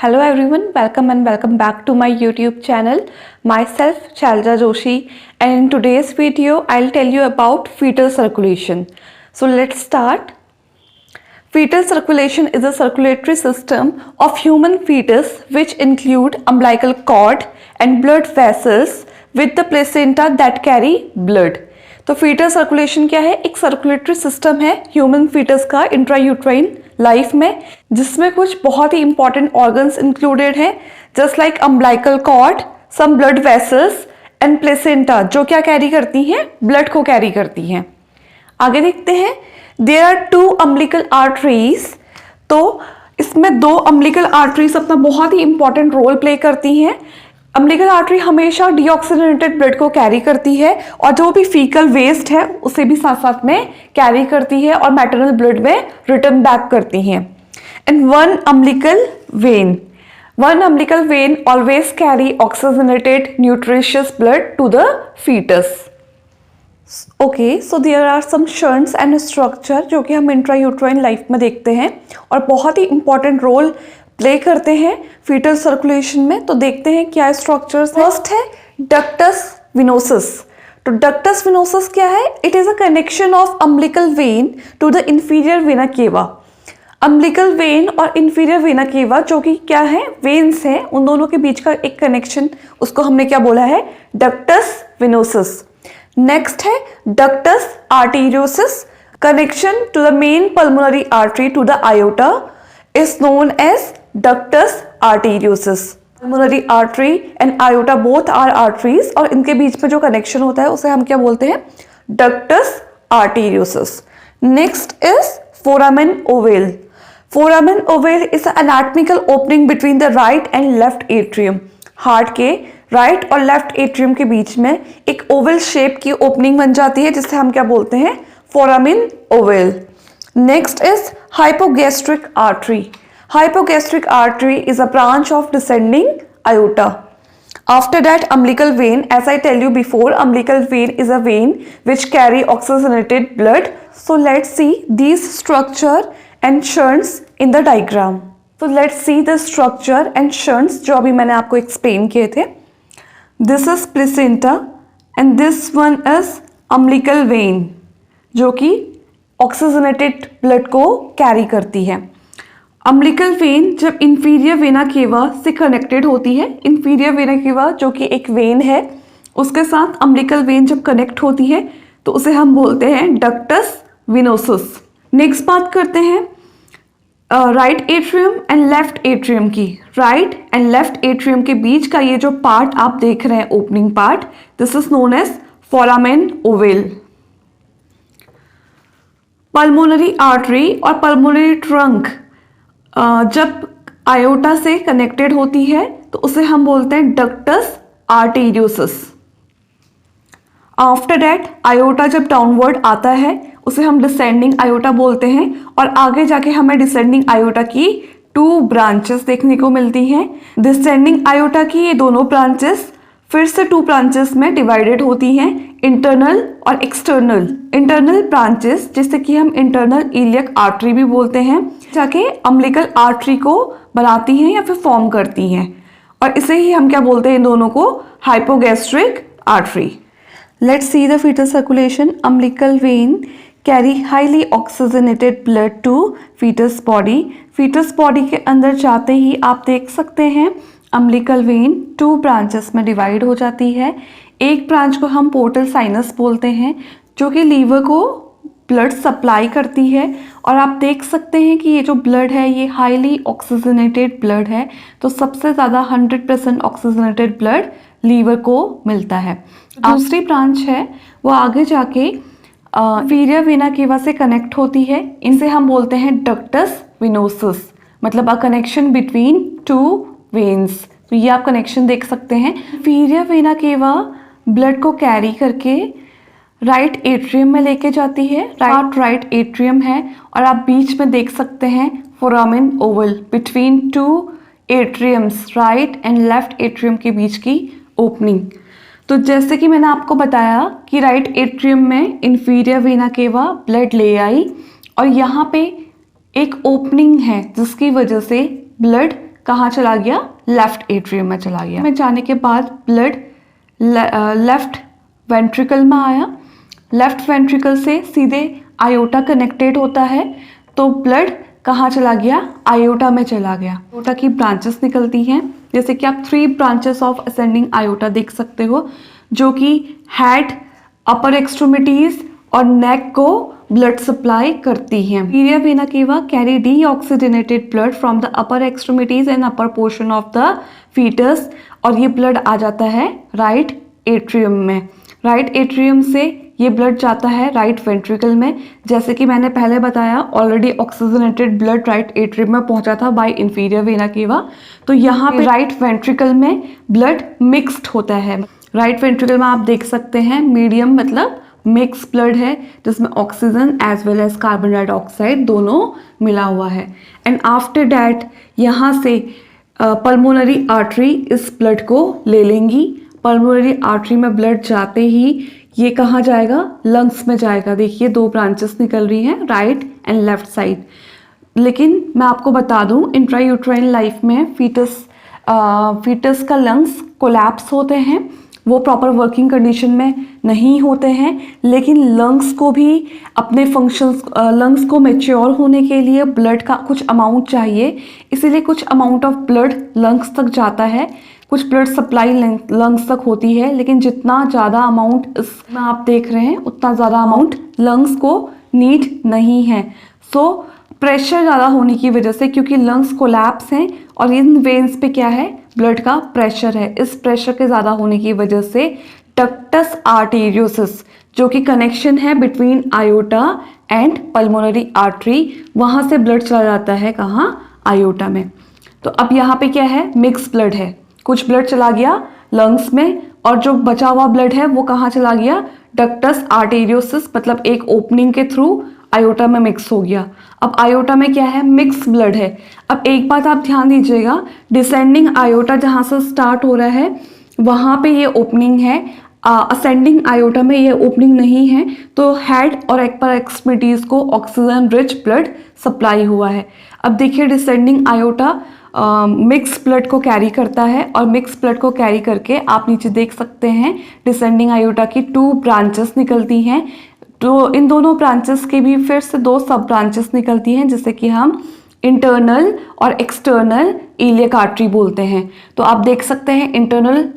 Hello everyone, welcome back to my YouTube channel. Myself Shalja Joshi, and in today's video I'll tell you about fetal circulation. So let's start. Fetal circulation is a circulatory system of human fetus which include umbilical cord and blood vessels with the placenta that carry blood. तो foetal circulation क्या है? एक circulatory system है human foetus का intrauterine life में, जिसमें कुछ बहुत ही इंपॉर्टेंट ऑर्गन्स इंक्लूडेड हैं, just like umbilical cord, some blood vessels and placenta, जो क्या कैरी करती हैं? ब्लड को कैरी करती हैं. आगे देखते हैं. There are 2 umbilical arteries. तो इसमें 2 अम्बिलिकल आर्टरीज अपना बहुत ही इंपॉर्टेंट रोल प्ले करती हैं. अम्बिलिकल आर्टरी हमेशा डीऑक्सीजनेटेड ब्लड को कैरी करती है और जो भी फीकल वेस्ट है उसे भी साथ साथ में कैरी करती है और मैटरनल ब्लड में रिटर्न बैक करती हैं. And one umbilical vein always carry oxygenated nutritious blood to the foetus. Okay, so there are some shunts and structure जो कि हम इंट्रायूट्राइन लाइफ में देखते हैं और बहुत ही इंपॉर्टेंट रोल प्ले करते हैं फीटल सर्कुलेशन में. तो देखते हैं क्या स्ट्रक्चर्स. फर्स्ट है डक्टस विनोसस. तो डक्टस विनोसस क्या है? It is a connection of umbilical vein to the inferior vena cava. Umbilical vein और इंफीरियर वेना केवा जो कि क्या है? वेन्स हैं, उन दोनों के बीच का एक कनेक्शन, उसको हमने क्या बोला है? Ductus venosus. नेक्स्ट है ductus arteriosus. Connection to the main pulmonary artery to the aorta is known as ductus arteriosus. Pulmonary artery and aorta both are arteries और इनके बीच में जो कनेक्शन होता है उसे हम क्या बोलते हैं? ductus arteriosus. Next is foramen ovale. Foramen ovale is an anatomical opening between the right and left atrium. Heart के राइट और लेफ्ट एट्रियम के बीच में एक ओवल शेप की ओपनिंग बन जाती है जिसे हम क्या बोलते हैं? Foramen Oval. Next is hypogastric artery. Hypogastric artery is a branch of descending aorta. After that, umbilical vein. As I tell you before, umbilical vein is a vein which carry oxygenated blood. So let's see these structure and shunts in the diagram. So let's see the structure and shunts जो अभी मैंने आपको explain किए थे. This is placenta and this one is umbilical vein जो कि oxygenated blood को carry करती है. अम्बिलिकल वेन जब इंफीरियर वेना केवा से कनेक्टेड होती है, इंफीरियर वेना केवा जो कि एक वेन है उसके साथ अम्बिलिकल वेन जब कनेक्ट होती है तो उसे हम बोलते हैं डक्टस विनोसस. नेक्स्ट बात करते हैं right atrium and left atrium की. राइट एंड लेफ्ट एट्रियम के बीच का ये जो पार्ट आप देख रहे हैं, opening part, this is known as foramen ovale. Pulmonary artery और पल्मोनरी ट्रंक जब आयोटा से कनेक्टेड होती है तो उसे हम बोलते हैं ductus arteriosus. After that aorta जब डाउनवर्ड आता है उसे हम डिसेंडिंग आयोटा बोलते हैं और आगे जाके हमें डिसेंडिंग आयोटा की 2 ब्रांचेस देखने को मिलती हैं. डिसेंडिंग आयोटा की ये दोनों ब्रांचेस फिर से 2 ब्रांचेस में डिवाइडेड होती हैं, इंटरनल और एक्सटर्नल. इंटरनल ब्रांचेस जिसे कि हम इंटरनल इलियक आर्टरी भी बोलते हैं, जाके अम्बिलिकल आर्टरी को बनाती हैं या फिर फॉर्म करती हैं और इसे ही हम क्या बोलते हैं? इन दोनों को hypogastric artery. Let's see the foetal circulation. Umbilical vein carry highly oxygenated blood to foetus body. Foetus body के अंदर जाते ही आप देख सकते हैं अम्बिलिकल वेन 2 ब्रांचेस में डिवाइड हो जाती है. एक ब्रांच को हम पोर्टल साइनस बोलते हैं जो कि लीवर को ब्लड सप्लाई करती है और आप देख सकते हैं कि ये जो ब्लड है ये हाईली ऑक्सीजनेटेड ब्लड है. तो सबसे ज़्यादा 100% ऑक्सीजनेटेड ब्लड लीवर को मिलता है. दूसरी ब्रांच है वो आगे जाके इंफीरियर वेना केवा से कनेक्ट होती है. इनसे हम बोलते हैं डक्टस विनोसस, मतलब अ कनेक्शन बिटवीन 2 वेन्स. तो ये आप कनेक्शन देख सकते हैं. इंफीरियर वेना केवा ब्लड को कैरी करके राइट एट्रियम में लेके जाती है. राइट एट्रियम है और आप बीच में देख सकते हैं foramen ovale between 2 atriums, right and left atrium के बीच की ओपनिंग. तो जैसे कि मैंने आपको बताया कि राइट एट्रियम में इंफीरियर वेना केवा ब्लड ले आई और यहाँ पे एक ओपनिंग है जिसकी वजह से ब्लड कहाँ चला गया, लेफ्ट एट्रियम में चला गया। में जाने के बाद ब्लड लेफ्ट वेंट्रिकल में आया, लेफ्ट वेंट्रिकल से सीधे आयोटा कनेक्टेड होता है, तो ब्लड कहाँ चला गया, आयोटा में चला गया। आयोटा की ब्रांचेस निकलती हैं, जैसे कि आप 3 ब्रांचेस ऑफ असेंडिंग आयोटा देख सकते हो, जो कि हेड, अपर एक्सट्रीमिटीज और नेक को ब्लड सप्लाई करती हैं। Inferior vena cava carry deoxygenated blood from the upper extremities and upper portion of the foetus, और ये ब्लड आ जाता है राइट एट्रियम में। राइट एट्रियम से ये ब्लड जाता है राइट वेंट्रिकल में। जैसे कि मैंने पहले बताया, already oxygenated blood right atrium में पहुंचा था बाय इंफीरियर वेना केवा, तो यहाँ पे राइट वेंट्रिकल में ब्लड मिक्स्ड होता है। राइट वेंट्रिकल में आप देख सकते हैं मीडियम मतलब मिक्स ब्लड है, जिसमें oxygen as well as carbon dioxide दोनों मिला हुआ है। एंड आफ्टर डैट यहाँ से पल्मोनरी आर्टरी इस ब्लड को ले लेंगी। पल्मोनरी आर्टरी में ब्लड जाते ही ये कहाँ जाएगा, लंग्स में जाएगा। देखिए 2 ब्रांचेस निकल रही हैं, राइट एंड लेफ्ट साइड। लेकिन मैं आपको बता दूं, इंट्रायूट्राइन लाइफ में फीटस का लंग्स कोलैप्स होते हैं, वो प्रॉपर वर्किंग कंडीशन में नहीं होते हैं। लेकिन लंग्स को भी अपने फंक्शंस, लंग्स को मैच्योर होने के लिए ब्लड का कुछ अमाउंट चाहिए, इसीलिए कुछ अमाउंट ऑफ ब्लड लंग्स तक जाता है, कुछ ब्लड सप्लाई लंग्स तक होती है। लेकिन जितना ज़्यादा अमाउंट इसमें आप देख रहे हैं, उतना ज़्यादा अमाउंट लंग्स को नीड नहीं है। सो प्रेशर ज़्यादा होने की वजह से, क्योंकि लंग्स कोलैप्स हैं और इन वेन्स पे क्या है, ब्लड का प्रेशर है, इस प्रेशर के ज़्यादा होने की वजह से डक्टस आर्टेरियोसिस, जो कि कनेक्शन है between iota and pulmonary artery, वहाँ से ब्लड चला जाता है कहाँ, आयोटा में। तो अब यहाँ पे क्या है, मिक्स ब्लड है, कुछ ब्लड चला गया लंग्स में और जो बचा हुआ ब्लड है वो कहाँ चला गया, डक्टस आर्टेरियोसिस, मतलब एक ओपनिंग के थ्रू आयोटा में मिक्स हो गया। अब आयोटा में क्या है, मिक्स ब्लड है। अब एक बात आप ध्यान दीजिएगा, डिसेंडिंग आयोटा जहाँ से स्टार्ट हो रहा है वहाँ पे ये ओपनिंग है, असेंडिंग आयोटा में ये ओपनिंग नहीं है, तो हेड और अपर एक्सट्रीमिटीज को ऑक्सीजन रिच ब्लड सप्लाई हुआ है। अब देखिए डिसेंडिंग आयोटा मिक्स ब्लड को कैरी करता है, और मिक्स ब्लड को कैरी करके आप नीचे देख सकते हैं डिसेंडिंग आयोटा की 2 ब्रांचेस निकलती हैं। तो इन दोनों ब्रांचेस के भी फिर से 2 सब ब्रांचेस निकलती हैं, जिसे कि हम इंटरनल और एक्सटर्नल इलियक आर्टरी बोलते हैं। तो आप देख सकते हैं इंटरनल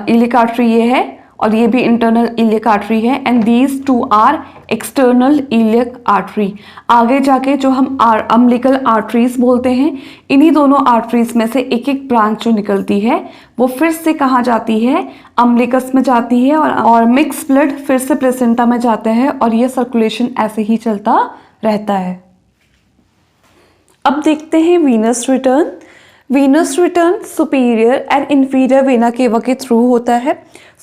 इलियक आर्टरी ये है और ये भी इंटरनल इलियक आर्टरी है, and these 2 are external iliac artery. आगे जाके जो हम अम्बिलिकल आर्टरीज बोलते हैं, इन्हीं दोनों आर्टरीज में से एक एक ब्रांच जो निकलती है वो फिर से कहाँ जाती है, अम्बिलिकस में जाती है, और मिक्स ब्लड फिर से प्लेसेंटा में जाता है, और ये सर्कुलेशन ऐसे ही चलता रहता है। अब देखते हैं venous return. Venous return superior and inferior vena केवा के थ्रू होता है।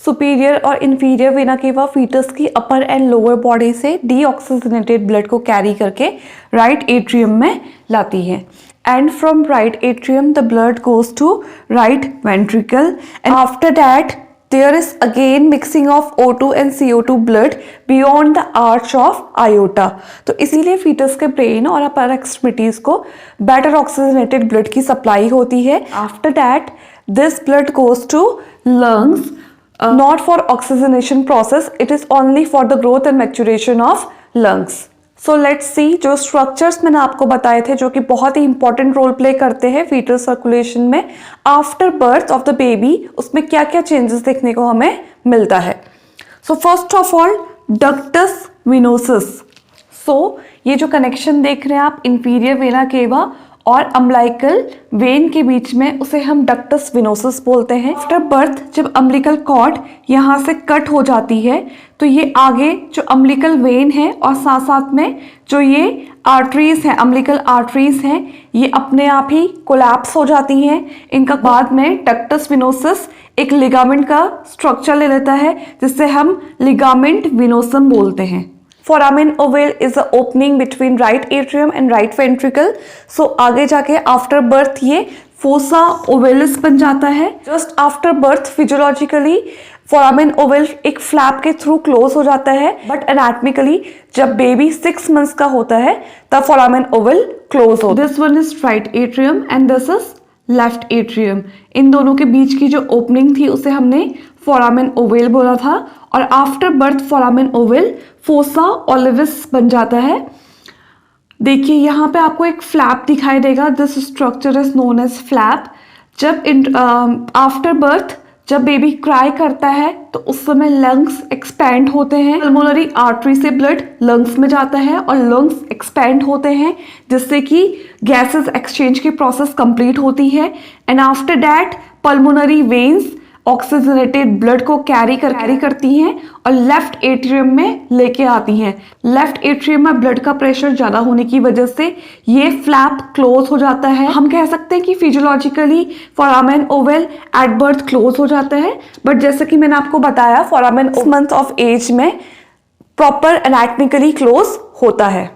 सुपीरियर और इंफीरियर वेना केवा फीटस की अपर एंड लोअर बॉडी से डीऑक्सीजनेटेड ब्लड को कैरी करके राइट एट्रियम में लाती है, and from right atrium the blood goes to right ventricle, and after that there is again mixing of O2 and CO2 blood beyond the arch of aorta। तो इसीलिए foetus के brain और upper extremities को better oxygenated blood की supply होती है। After that this blood goes to lungs, not for oxygenation process, it is only for the growth and maturation of lungs. So let's see, जो structures मैंने आपको बताए थे जो कि बहुत ही इंपॉर्टेंट रोल प्ले करते हैं फीटल सर्कुलेशन में, after birth of the baby उसमें क्या क्या चेंजेस देखने को हमें मिलता है। So first of all ductus venosus. So ये जो कनेक्शन देख रहे हैं आप इंफीरियर वेना केवा और अम्बिलिकल वेन के बीच में, उसे हम डक्टस विनोसस बोलते हैं। आफ्टर बर्थ जब अम्बिलिकल कॉर्ड यहाँ से कट हो जाती है तो ये आगे जो अम्बिलिकल वेन है और साथ साथ में जो ये आर्टरीज हैं, अम्बिलिकल आर्टरीज हैं, ये अपने आप ही कोलैप्स हो जाती हैं। इनका बाद में डक्टस विनोसस एक लिगामेंट का स्ट्रक्चर ले लेता है, जिससे हम लिगामेंट विनोसम बोलते हैं। Foramen ovale is the opening between right atrium and right ventricle। So आगे जाके आफ्टर बर्थ ये फोसा ओवेलिस बन जाता है। Just after birth physiologically foramen Oval एक फ्लैप के थ्रू क्लोज हो जाता है, बट एनाटमिकली जब बेबी 6 मंथ्स का होता है तब फोरामेन ओवल क्लोज हो। This one is right atrium and this is left atrium. इन दोनों के बीच की जो ओपनिंग थी उसे हमने फोरामेन ओवल बोला था, और after birth foramen ovale fossa ovalis बन जाता है। देखिए यहाँ पे आपको एक फ्लैप दिखाई देगा, this structure is known as flap. जब आफ्टर बर्थ जब बेबी क्राई करता है तो उस समय लंग्स एक्सपैंड होते हैं, पल्मोनरी आर्टरी से ब्लड लंग्स में जाता है और लंग्स एक्सपैंड होते हैं, जिससे कि गैसेस एक्सचेंज की प्रोसेस कंप्लीट होती है। And after that pulmonary veins oxygenated blood को कैरी करती हैं और लेफ्ट एट्रियम में लेके आती हैं। लेफ्ट एट्रियम में ब्लड का प्रेशर ज़्यादा होने की वजह से ये फ्लैप क्लोज हो जाता है। हम कह सकते हैं कि physiologically foramen Oval at birth close हो जाता है, बट जैसे कि मैंने आपको बताया फोरामेन मंथ ऑफ एज में प्रॉपर एनाटॉमिकली क्लोज होता है।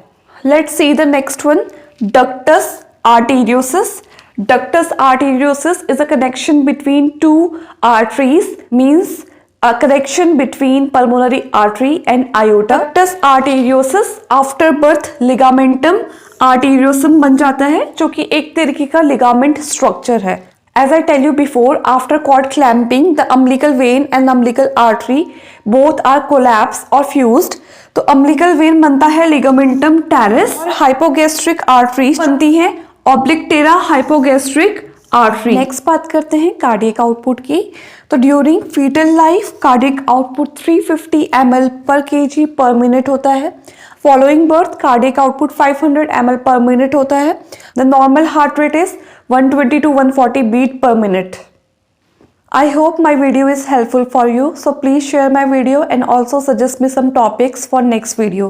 Let's see the next one, ductus arteriosus. Ductus arteriosus is a connection between two arteries, means a connection between pulmonary artery and aorta. Ductus arteriosus after birth ligamentum arteriosum बन जाता है, जो कि एक तरीके का ligament structure है. As I tell you before, after cord clamping, the umbilical vein and the umbilical artery both are collapsed or fused. तो umbilical vein बनता है ligamentum teres और hypogastric arteries बनती है ऑब्लिक्टेरा हाइपोगैस्ट्रिक आर्टरी। नेक्स्ट बात करते हैं कार्डियक आउटपुट की। तो during fetal life cardiac output 350 ml per kg per minute होता है। Following birth cardiac output 500 ml per minute होता है। The normal heart rate is 120 to 140 beat per minute. I hope my video is helpful for you, so please share my video and also suggest me some topics for next video.